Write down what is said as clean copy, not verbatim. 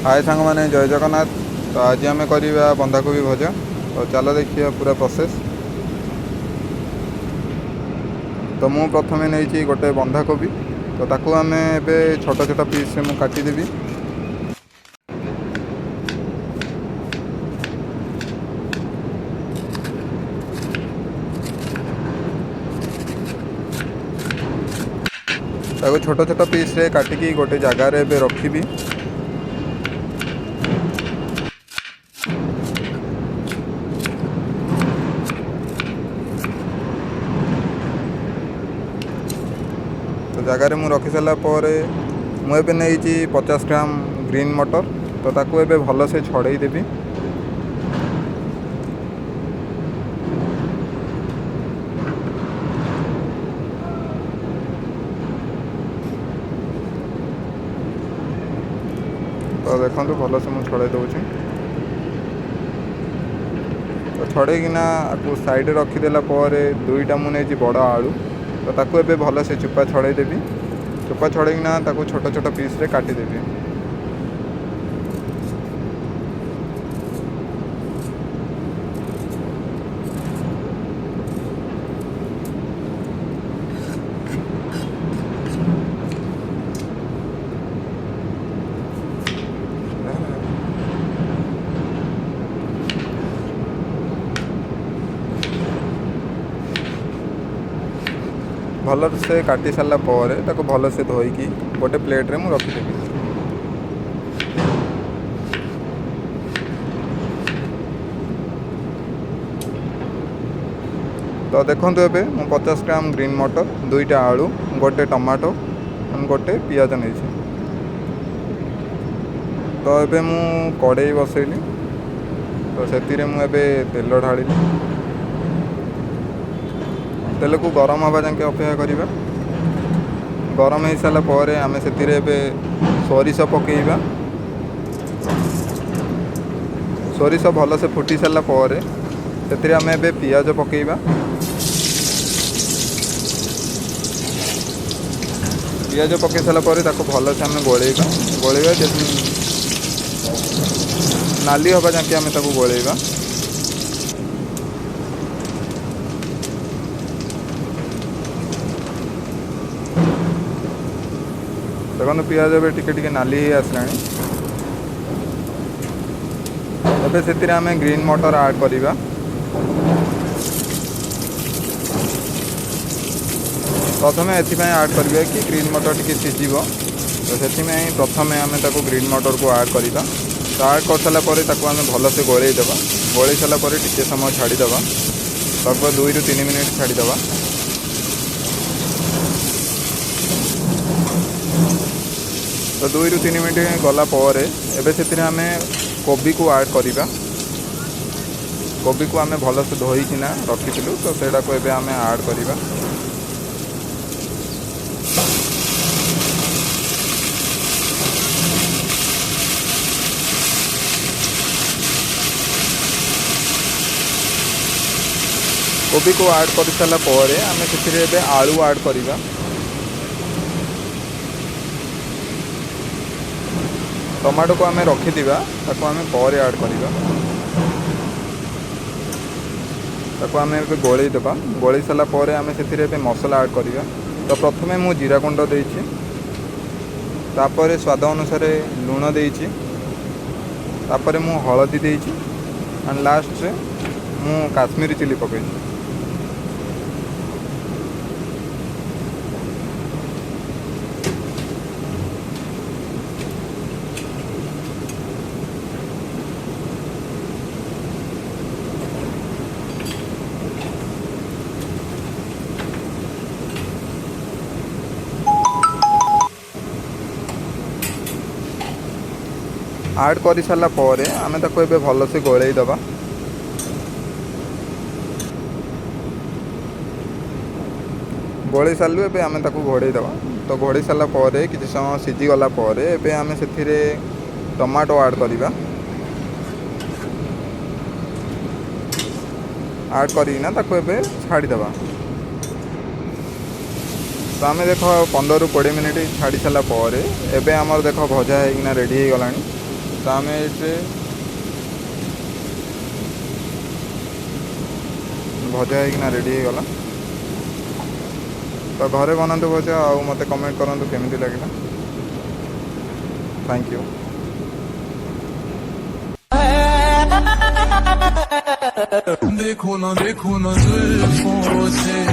हाय सांग मैंने जय जगन्नाथ। तो आज आम करवा बंधाकोबी भजा। तो चलो देखिए पूरा प्रोसेस। तो मु प्रथम नहीं गोटे बंधाकोबी। तो ताकू आम ए छोट छोट पीस मु काटिदेवी। ताकू छोट छोट पीस रे काटिकी गोटे जगार रखी। तो जगार मु रखी सारा मुझे नहीं 50 ग्राम ग्रीन मटर। तो ताकू ए भल से छड़े देवी। तो देखो भल से मुझे छड़े दूँ। तो छड़ेकिना आपको साइड रखीदेला दुईटा मुझे बड़ आलू। तो ताकू ए भल से चुपा छड़े देवी। चुपा छड़ेकिना ताकू छोट छोट पीस रे काटिदेवी। भल से काटी सारा भल से धोईकी गोटे प्लेट रे मु रखीदेवी। तो देखो ए 50 ग्राम ग्रीन मटर, दुईटा आलू, गोटे टमाटो, गोटे पियाज नहीं। तो ये मु कड़े बसैली। तो से मुझे तेल ढाली। तेल को गरम हवा जाके अपेक्षा करवा। गरम हो सारापर आम से सोरिष पकईवा। सोरिष भल से फुटी सारापर से आम ए पियाज पकईवा। पियाज पकई सारापर भल से आम गोलैवा। गोलैवा नाली हवा जाके आम गोलैवा। देखो पियाज ए टिके नाली ही आसला। एबे से आम ग्रीन मटर ऐड करवा। प्रथम एपाई ऐड करवा कि ग्रीन मटर टी सीझ। तो से प्रथम आम ग्रीन मटर को ऐड करवा। तो ऐड कर सारापर आम भल से गोलैदे। गोलै सारापर टिके समय छाड़ीदे। लगभग 2 ରୁ 3 मिनिट छाड़ीदे। तो 2 ରୁ 3 मिनिट गलापर एबे से आम कोबी को ऐड करवा। कोबी को आम भल से धोईकिना रखीलु। तो सेटा को एबे आम ऐड करवा। कोबी को ऐड कर सारापर आम से आलू ऐड करवा। टमाटो को आम रखीदिवा। ताको आम पर ऐड करवा। ताको आम गोलैदेवा। गोलै सारापर आम से मसला ऐड करवा। तो प्रथम मु जीरा गुंड देइछि। तापर स्वाद अनुसार लुण देइछि। तापर मु हलदी देइछि। एंड लास्ट रे मु काश्मीरी चिली पकईछि। ऐड कर सारापर आम भल से गोलैदे। गोलै सारू ए आम घोड़ईदे। तो घोड़े सारापर किसी समय सीझीगला आम से टमाटो ऐड करवा। ऐड करना छाड़ीदे। तो आम देख 15 ରୁ 20 मिनिट छाड़ी सारापर एबे आमर देख भजा होना रेडी हो गलानी। तो आम ये भजा होना रेडी हो गला। तो घरे बनातु भजा आ मते कमेंट करूँ केमी लगे। Thank you. देखो ना जुल्फों से